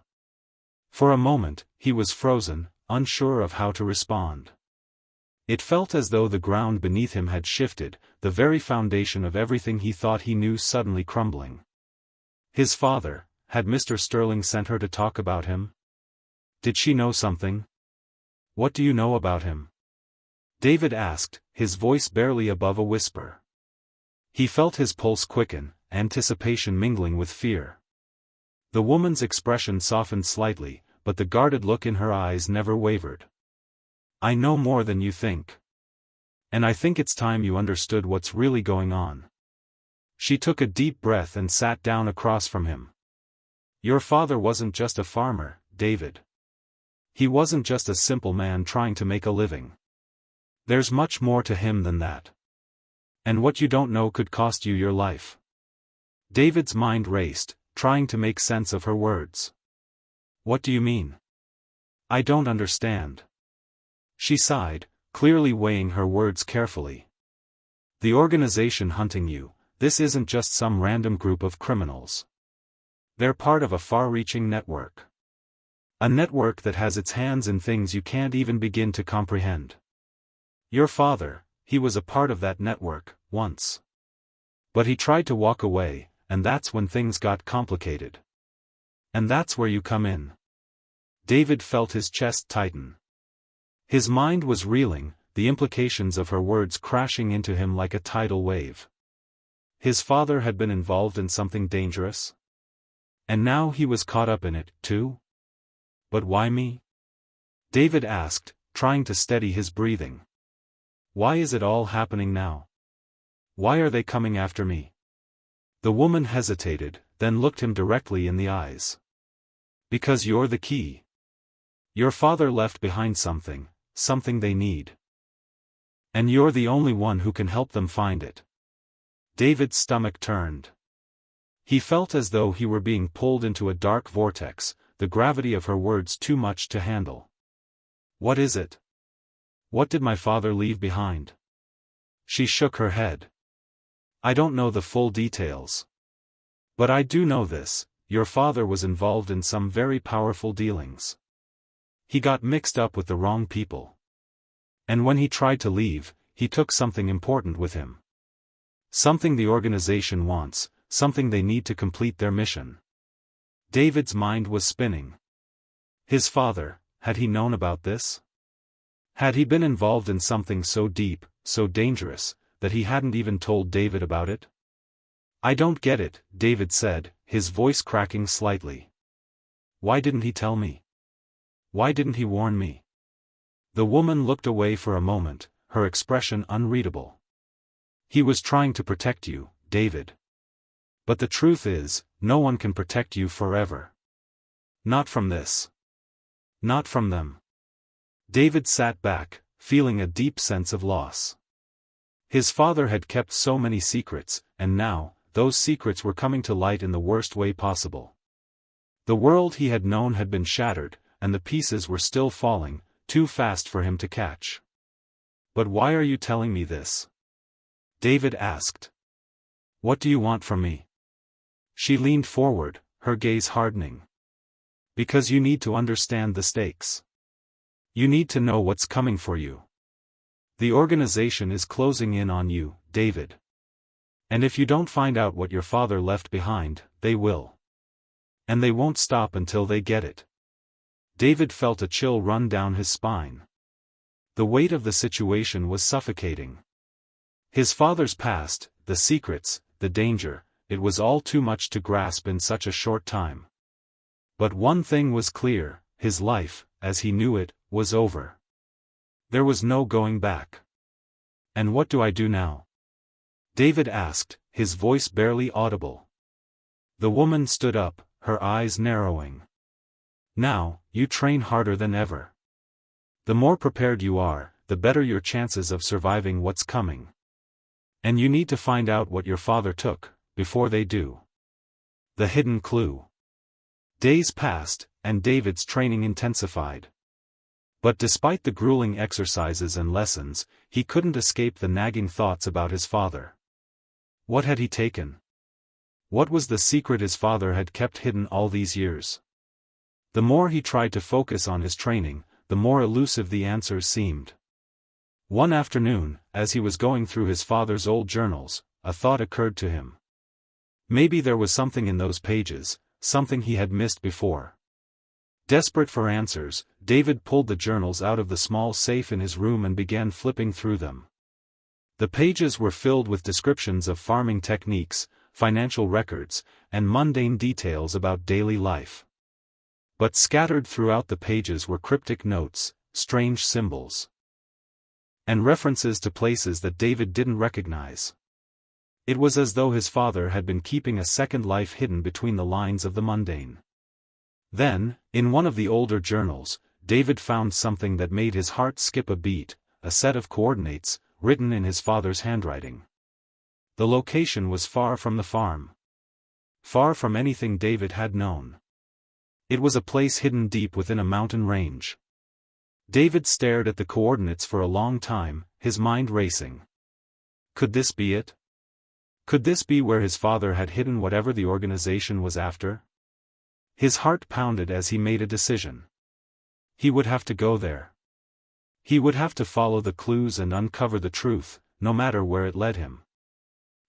S1: For a moment, he was frozen, unsure of how to respond. It felt as though the ground beneath him had shifted, the very foundation of everything he thought he knew suddenly crumbling. His father, had Mr. Sterling sent her to talk about him? Did she know something? What do you know about him? David asked, his voice barely above a whisper. He felt his pulse quicken, anticipation mingling with fear. The woman's expression softened slightly, but the guarded look in her eyes never wavered. I know more than you think. And I think it's time you understood what's really going on. She took a deep breath and sat down across from him. Your father wasn't just a farmer, David. He wasn't just a simple man trying to make a living. There's much more to him than that. And what you don't know could cost you your life. David's mind raced, trying to make sense of her words. What do you mean? I don't understand. She sighed, clearly weighing her words carefully. The organization hunting you, this isn't just some random group of criminals. They're part of a far-reaching network. A network that has its hands in things you can't even begin to comprehend. Your father, he was a part of that network, once. But he tried to walk away, and that's when things got complicated. And that's where you come in. David felt his chest tighten. His mind was reeling, the implications of her words crashing into him like a tidal wave. His father had been involved in something dangerous? And now he was caught up in it, too? But why me? David asked, trying to steady his breathing. Why is it all happening now? Why are they coming after me? The woman hesitated, then looked him directly in the eyes. Because you're the key. Your father left behind something they need. And you're the only one who can help them find it. David's stomach turned. He felt as though he were being pulled into a dark vortex, the gravity of her words too much to handle. What is it? What did my father leave behind? She shook her head. I don't know the full details. But I do know this, your father was involved in some very powerful dealings. He got mixed up with the wrong people. And when he tried to leave, he took something important with him. Something the organization wants, something they need to complete their mission. David's mind was spinning. His father, had he known about this? Had he been involved in something so deep, so dangerous, that he hadn't even told David about it? I don't get it, David said, his voice cracking slightly. Why didn't he tell me? Why didn't he warn me? The woman looked away for a moment, her expression unreadable. He was trying to protect you, David. But the truth is, no one can protect you forever. Not from this. Not from them. David sat back, feeling a deep sense of loss. His father had kept so many secrets, and now, those secrets were coming to light in the worst way possible. The world he had known had been shattered, and the pieces were still falling, too fast for him to catch. But why are you telling me this? David asked. What do you want from me? She leaned forward, her gaze hardening. Because you need to understand the stakes. You need to know what's coming for you. The organization is closing in on you, David. And if you don't find out what your father left behind, they will. And they won't stop until they get it. David felt a chill run down his spine. The weight of the situation was suffocating. His father's past, the secrets, the danger, it was all too much to grasp in such a short time. But one thing was clear, his life, as he knew it, was over. There was no going back. And what do I do now? David asked, his voice barely audible. The woman stood up, her eyes narrowing. Now, you train harder than ever. The more prepared you are, the better your chances of surviving what's coming. And you need to find out what your father took, before they do. The hidden clue. Days passed, and David's training intensified. But despite the grueling exercises and lessons, he couldn't escape the nagging thoughts about his father. What had he taken? What was the secret his father had kept hidden all these years? The more he tried to focus on his training, the more elusive the answers seemed. One afternoon, as he was going through his father's old journals, a thought occurred to him. Maybe there was something in those pages, something he had missed before. Desperate for answers, David pulled the journals out of the small safe in his room and began flipping through them. The pages were filled with descriptions of farming techniques, financial records, and mundane details about daily life. But scattered throughout the pages were cryptic notes, strange symbols, and references to places that David didn't recognize. It was as though his father had been keeping a second life hidden between the lines of the mundane. Then, in one of the older journals, David found something that made his heart skip a beat, a set of coordinates, written in his father's handwriting. The location was far from the farm. Far from anything David had known. It was a place hidden deep within a mountain range. David stared at the coordinates for a long time, his mind racing. Could this be it? Could this be where his father had hidden whatever the organization was after? His heart pounded as he made a decision. He would have to go there. He would have to follow the clues and uncover the truth, no matter where it led him.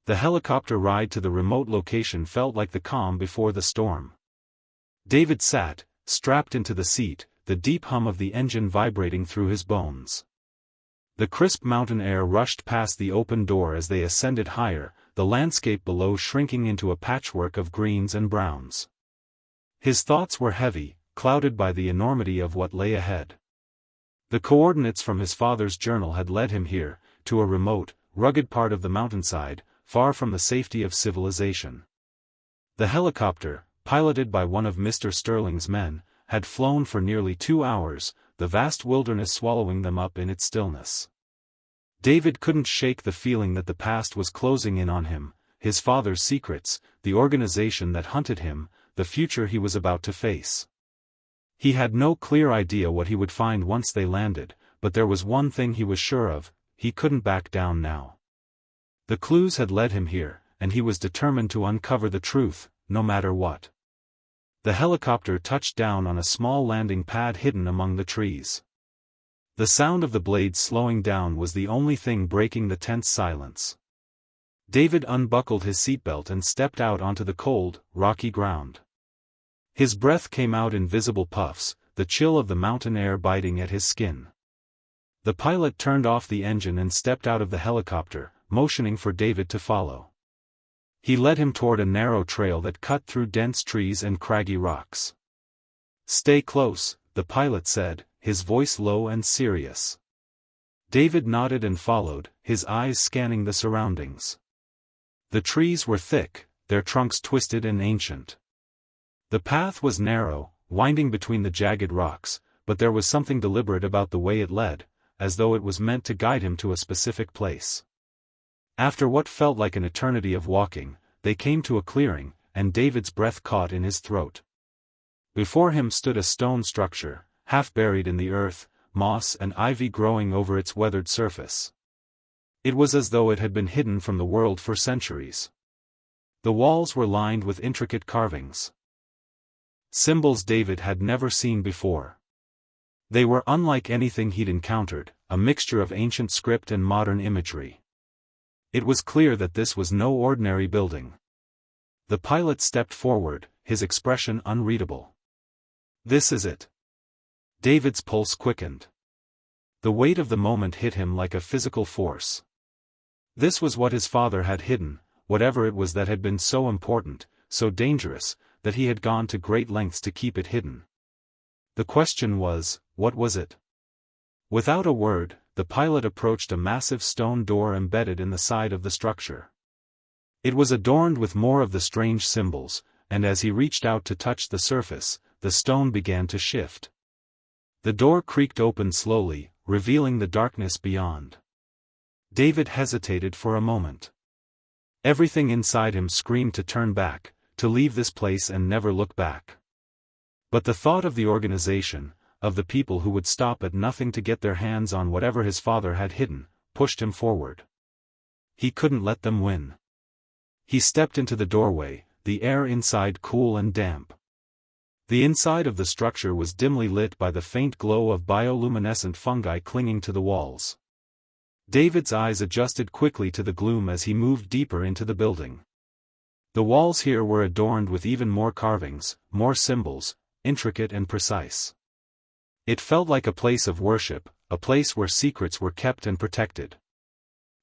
S1: The helicopter ride to the remote location felt like the calm before the storm. David sat, strapped into the seat, the deep hum of the engine vibrating through his bones. The crisp mountain air rushed past the open door as they ascended higher, the landscape below shrinking into a patchwork of greens and browns. His thoughts were heavy, clouded by the enormity of what lay ahead. The coordinates from his father's journal had led him here, to a remote, rugged part of the mountainside, far from the safety of civilization. The helicopter, piloted by one of Mr. Sterling's men, had flown for nearly 2 hours, the vast wilderness swallowing them up in its stillness. David couldn't shake the feeling that the past was closing in on him, his father's secrets, the organization that hunted him, the future he was about to face. He had no clear idea what he would find once they landed, but there was one thing he was sure of: he couldn't back down now. The clues had led him here, and he was determined to uncover the truth, no matter what. The helicopter touched down on a small landing pad hidden among the trees. The sound of the blades slowing down was the only thing breaking the tense silence. David unbuckled his seatbelt and stepped out onto the cold, rocky ground. His breath came out in visible puffs, the chill of the mountain air biting at his skin. The pilot turned off the engine and stepped out of the helicopter, motioning for David to follow. He led him toward a narrow trail that cut through dense trees and craggy rocks. "Stay close," the pilot said, his voice low and serious. David nodded and followed, his eyes scanning the surroundings. The trees were thick, their trunks twisted and ancient. The path was narrow, winding between the jagged rocks, but there was something deliberate about the way it led, as though it was meant to guide him to a specific place. After what felt like an eternity of walking, they came to a clearing, and David's breath caught in his throat. Before him stood a stone structure, half buried in the earth, moss and ivy growing over its weathered surface. It was as though it had been hidden from the world for centuries. The walls were lined with intricate carvings. Symbols David had never seen before. They were unlike anything he'd encountered, a mixture of ancient script and modern imagery. It was clear that this was no ordinary building. The pilot stepped forward, his expression unreadable. "This is it." David's pulse quickened. The weight of the moment hit him like a physical force. This was what his father had hidden, whatever it was that had been so important, so dangerous, that he had gone to great lengths to keep it hidden. The question was, what was it? Without a word, the pilot approached a massive stone door embedded in the side of the structure. It was adorned with more of the strange symbols, and as he reached out to touch the surface, the stone began to shift. The door creaked open slowly, revealing the darkness beyond. David hesitated for a moment. Everything inside him screamed to turn back, to leave this place and never look back. But the thought of the organization, of the people who would stop at nothing to get their hands on whatever his father had hidden, pushed him forward. He couldn't let them win. He stepped into the doorway, the air inside cool and damp. The inside of the structure was dimly lit by the faint glow of bioluminescent fungi clinging to the walls. David's eyes adjusted quickly to the gloom as he moved deeper into the building. The walls here were adorned with even more carvings, more symbols, intricate and precise. It felt like a place of worship, a place where secrets were kept and protected.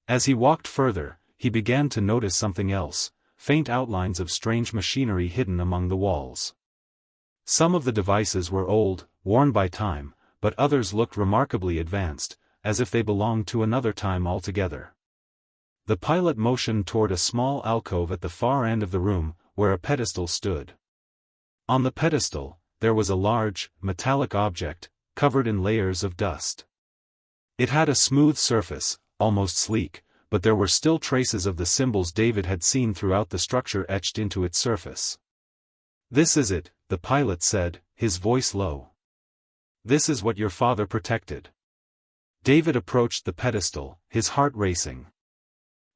S1: As he walked further, he began to notice something else, faint outlines of strange machinery hidden among the walls. Some of the devices were old, worn by time, but others looked remarkably advanced, as if they belonged to another time altogether. The pilot motioned toward a small alcove at the far end of the room, where a pedestal stood. On the pedestal, there was a large, metallic object, covered in layers of dust. It had a smooth surface, almost sleek, but there were still traces of the symbols David had seen throughout the structure etched into its surface. "This is it," the pilot said, his voice low. "This is what your father protected." David approached the pedestal, his heart racing.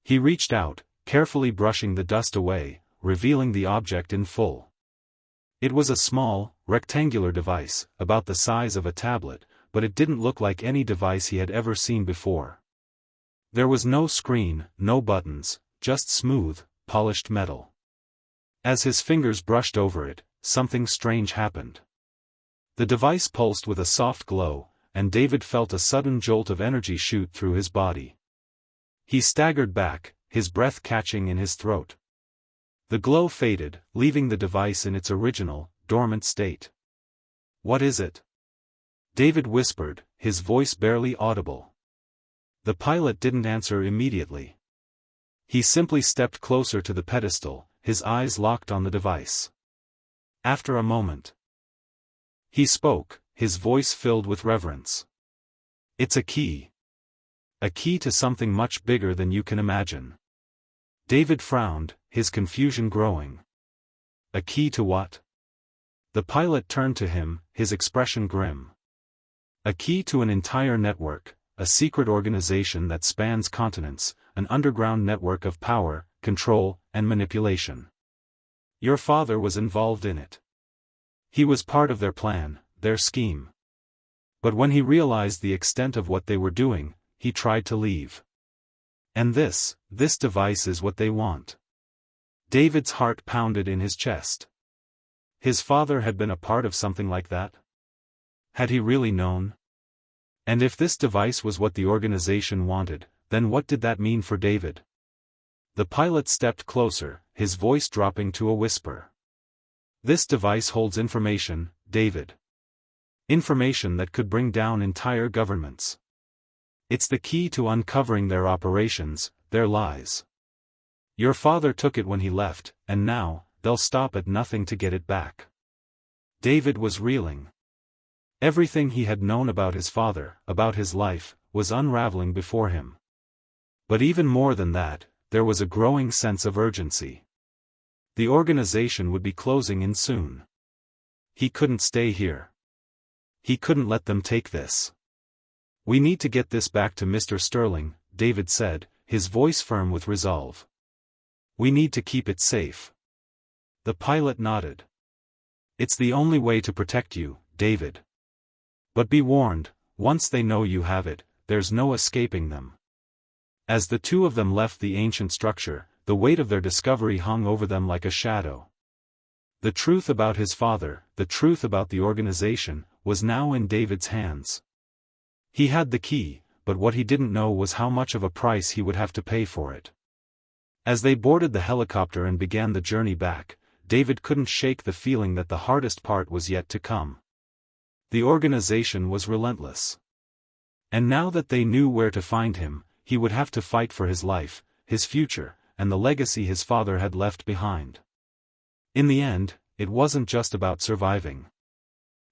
S1: He reached out, carefully brushing the dust away, revealing the object in full. It was a small, rectangular device, about the size of a tablet, but it didn't look like any device he had ever seen before. There was no screen, no buttons, just smooth, polished metal. As his fingers brushed over it, something strange happened. The device pulsed with a soft glow, and David felt a sudden jolt of energy shoot through his body. He staggered back, his breath catching in his throat. The glow faded, leaving the device in its original, dormant state. "What is it?" David whispered, his voice barely audible. The pilot didn't answer immediately. He simply stepped closer to the pedestal, his eyes locked on the device. After a moment, he spoke, his voice filled with reverence. "It's a key. A key to something much bigger than you can imagine." David frowned, his confusion growing. "A key to what?" The pilot turned to him, his expression grim. "A key to an entire network, a secret organization that spans continents, an underground network of power, control, and manipulation. Your father was involved in it. He was part of their plan, their scheme. But when he realized the extent of what they were doing, he tried to leave. And this device is what they want." David's heart pounded in his chest. His father had been a part of something like that? Had he really known? And if this device was what the organization wanted, then what did that mean for David? The pilot stepped closer, his voice dropping to a whisper. "This device holds information, David. Information that could bring down entire governments. It's the key to uncovering their operations, their lies. Your father took it when he left, and now, they'll stop at nothing to get it back." David was reeling. Everything he had known about his father, about his life, was unraveling before him. But even more than that, there was a growing sense of urgency. The organization would be closing in soon. He couldn't stay here. He couldn't let them take this. "We need to get this back to Mr. Sterling," David said, his voice firm with resolve. "We need to keep it safe." The pilot nodded. "It's the only way to protect you, David. But be warned, once they know you have it, there's no escaping them." As the two of them left the ancient structure, the weight of their discovery hung over them like a shadow. The truth about his father, the truth about the organization, was now in David's hands. He had the key, but what he didn't know was how much of a price he would have to pay for it. As they boarded the helicopter and began the journey back, David couldn't shake the feeling that the hardest part was yet to come. The organization was relentless. And now that they knew where to find him, he would have to fight for his life, his future, and the legacy his father had left behind. In the end, it wasn't just about surviving.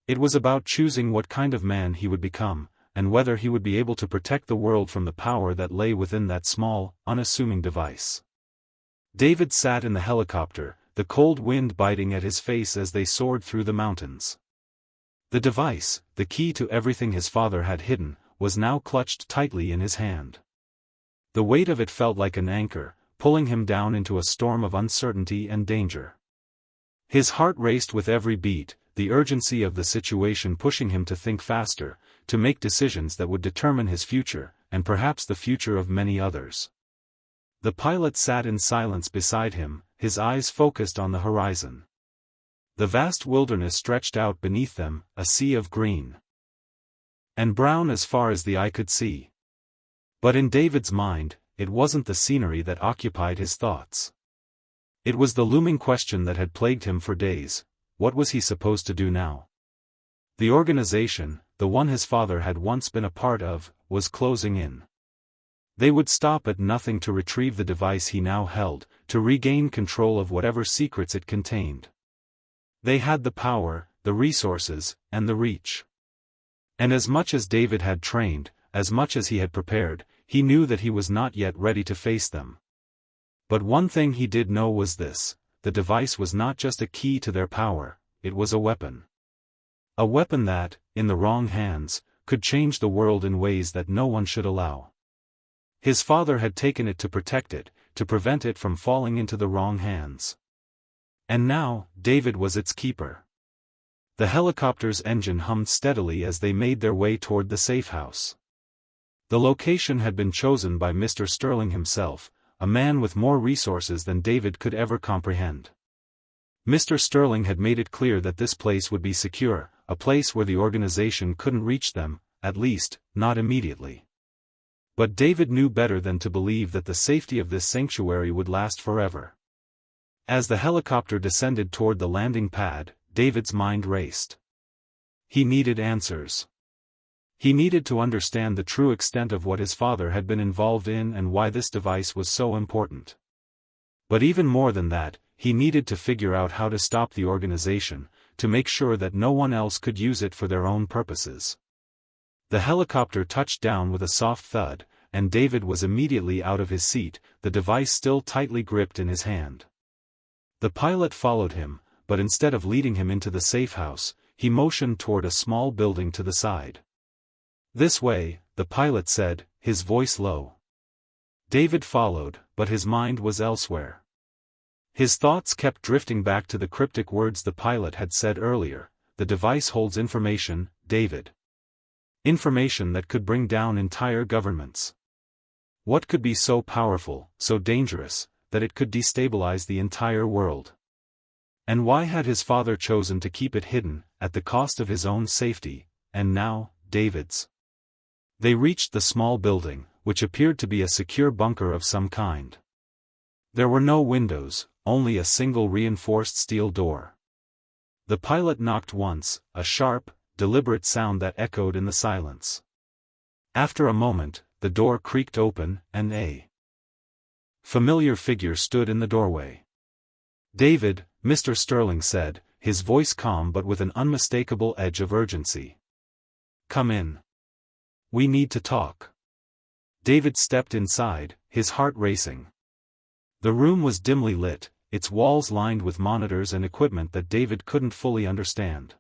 S1: It was about choosing what kind of man he would become, and whether he would be able to protect the world from the power that lay within that small, unassuming device. David sat in the helicopter, the cold wind biting at his face as they soared through the mountains. The device, the key to everything his father had hidden, was now clutched tightly in his hand. The weight of it felt like an anchor, pulling him down into a storm of uncertainty and danger. His heart raced with every beat, the urgency of the situation pushing him to think faster, to make decisions that would determine his future, and perhaps the future of many others. The pilot sat in silence beside him, his eyes focused on the horizon. The vast wilderness stretched out beneath them, a sea of green and brown as far as the eye could see. But in David's mind, it wasn't the scenery that occupied his thoughts. It was the looming question that had plagued him for days: what was he supposed to do now? The organization, the one his father had once been a part of, was closing in. They would stop at nothing to retrieve the device he now held, to regain control of whatever secrets it contained. They had the power, the resources, and the reach. And as much as David had trained, as much as he had prepared, he knew that he was not yet ready to face them. But one thing he did know was this: the device was not just a key to their power, it was a weapon. A weapon that, in the wrong hands, could change the world in ways that no one should allow. His father had taken it to protect it, to prevent it from falling into the wrong hands. And now, David was its keeper. The helicopter's engine hummed steadily as they made their way toward the safe house. The location had been chosen by Mr. Sterling himself, a man with more resources than David could ever comprehend. Mr. Sterling had made it clear that this place would be secure, a place where the organization couldn't reach them, at least, not immediately. But David knew better than to believe that the safety of this sanctuary would last forever. As the helicopter descended toward the landing pad, David's mind raced. He needed answers. He needed to understand the true extent of what his father had been involved in and why this device was so important. But even more than that, he needed to figure out how to stop the organization, to make sure that no one else could use it for their own purposes. The helicopter touched down with a soft thud, and David was immediately out of his seat, the device still tightly gripped in his hand. The pilot followed him, but instead of leading him into the safe house, he motioned toward a small building to the side. "This way," the pilot said, his voice low. David followed, but his mind was elsewhere. His thoughts kept drifting back to the cryptic words the pilot had said earlier: "The device holds information, David. Information that could bring down entire governments." What could be so powerful, so dangerous, that it could destabilize the entire world? And why had his father chosen to keep it hidden, at the cost of his own safety, and now, David's? They reached the small building, which appeared to be a secure bunker of some kind. There were no windows, only a single reinforced steel door. The pilot knocked once, a sharp, deliberate sound that echoed in the silence. After a moment, the door creaked open, and a familiar figure stood in the doorway. "David," Mr. Sterling said, his voice calm but with an unmistakable edge of urgency. "Come in. We need to talk." David stepped inside, his heart racing. The room was dimly lit, its walls lined with monitors and equipment that David couldn't fully understand.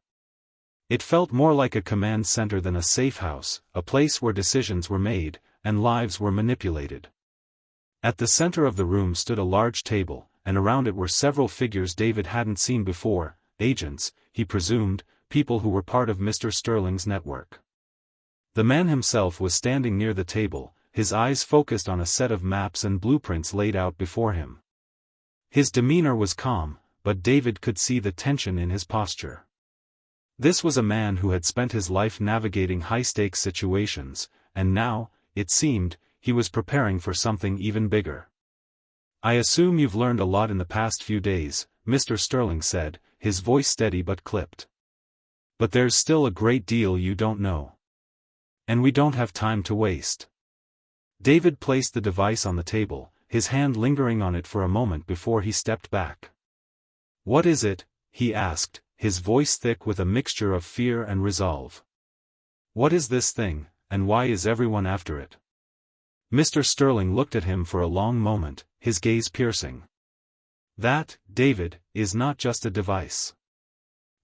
S1: It felt more like a command center than a safe house, a place where decisions were made, and lives were manipulated. At the center of the room stood a large table, and around it were several figures David hadn't seen before: agents, he presumed, people who were part of Mr. Sterling's network. The man himself was standing near the table, his eyes focused on a set of maps and blueprints laid out before him. His demeanor was calm, but David could see the tension in his posture. This was a man who had spent his life navigating high-stakes situations, and now, it seemed, he was preparing for something even bigger. "I assume you've learned a lot in the past few days," Mr. Sterling said, his voice steady but clipped. "But there's still a great deal you don't know. And we don't have time to waste." David placed the device on the table, his hand lingering on it for a moment before he stepped back. "What is it?" he asked, his voice thick with a mixture of fear and resolve. "What is this thing, and why is everyone after it?" Mr. Sterling looked at him for a long moment, his gaze piercing. "That, David, is not just a device.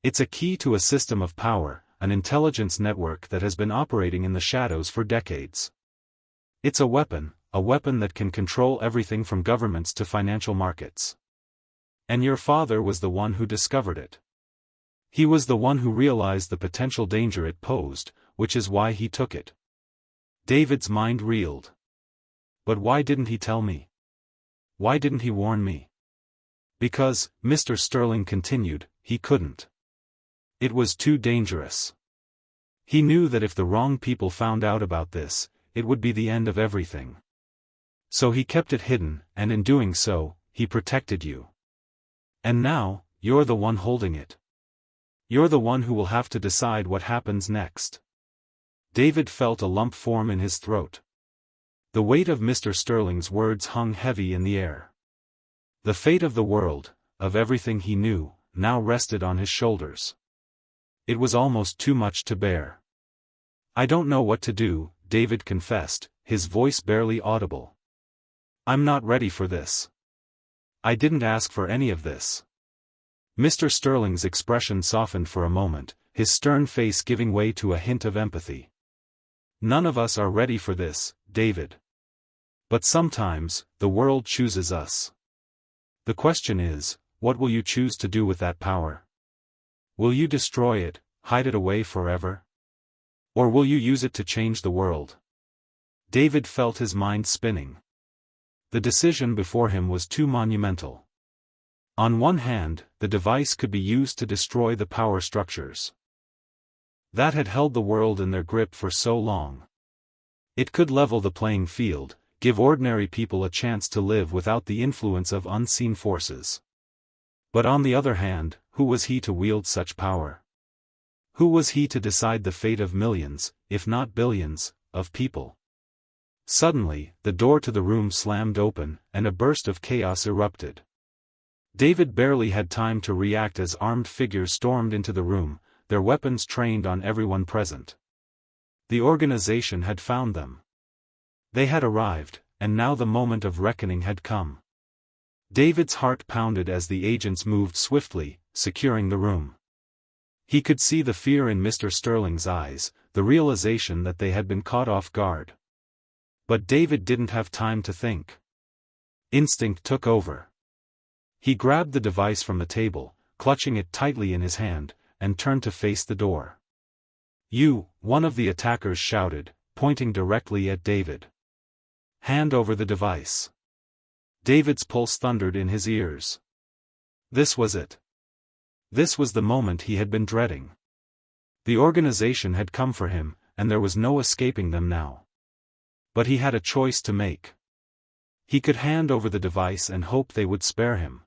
S1: It's a key to a system of power, an intelligence network that has been operating in the shadows for decades. It's a weapon that can control everything from governments to financial markets. And your father was the one who discovered it. He was the one who realized the potential danger it posed, which is why he took it." David's mind reeled. But why didn't he tell me? Why didn't he warn me? Because, Mr. Sterling continued, he couldn't. It was too dangerous. He knew that if the wrong people found out about this, it would be the end of everything. So he kept it hidden, and in doing so, he protected you. And now, you're the one holding it. You're the one who will have to decide what happens next. David felt a lump form in his throat. The weight of Mr. Sterling's words hung heavy in the air. The fate of the world, of everything he knew, now rested on his shoulders. It was almost too much to bear. I don't know what to do, David confessed, his voice barely audible. I'm not ready for this. I didn't ask for any of this. Mr. Sterling's expression softened for a moment, his stern face giving way to a hint of empathy. None of us are ready for this, David. But sometimes, the world chooses us. The question is, what will you choose to do with that power? Will you destroy it, hide it away forever? Or will you use it to change the world? David felt his mind spinning. The decision before him was too monumental. On one hand, the device could be used to destroy the power structures that had held the world in their grip for so long. It could level the playing field, give ordinary people a chance to live without the influence of unseen forces. But on the other hand, who was he to wield such power? Who was he to decide the fate of millions, if not billions, of people? Suddenly, the door to the room slammed open, and a burst of chaos erupted. David barely had time to react as armed figures stormed into the room, their weapons trained on everyone present. The organization had found them. They had arrived, and now the moment of reckoning had come. David's heart pounded as the agents moved swiftly, securing the room. He could see the fear in Mr. Sterling's eyes, the realization that they had been caught off guard. But David didn't have time to think. Instinct took over. He grabbed the device from the table, clutching it tightly in his hand, and turned to face the door. "You," one of the attackers shouted, pointing directly at David. "Hand over the device." David's pulse thundered in his ears. This was it. This was the moment he had been dreading. The organization had come for him, and there was no escaping them now. But he had a choice to make. He could hand over the device and hope they would spare him.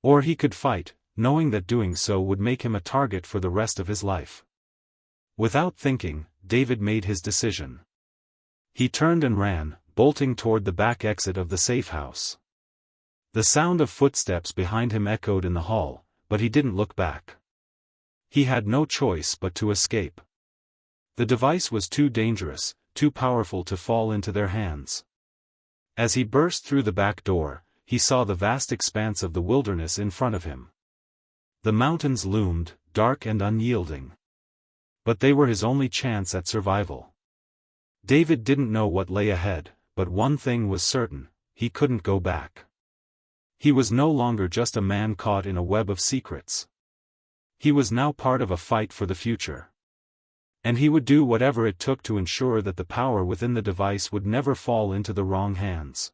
S1: Or he could fight, knowing that doing so would make him a target for the rest of his life. Without thinking, David made his decision. He turned and ran, bolting toward the back exit of the safe house. The sound of footsteps behind him echoed in the hall, but he didn't look back. He had no choice but to escape. The device was too dangerous, too powerful to fall into their hands. As he burst through the back door, he saw the vast expanse of the wilderness in front of him. The mountains loomed, dark and unyielding. But they were his only chance at survival. David didn't know what lay ahead, but one thing was certain: he couldn't go back. He was no longer just a man caught in a web of secrets. He was now part of a fight for the future. And he would do whatever it took to ensure that the power within the device would never fall into the wrong hands.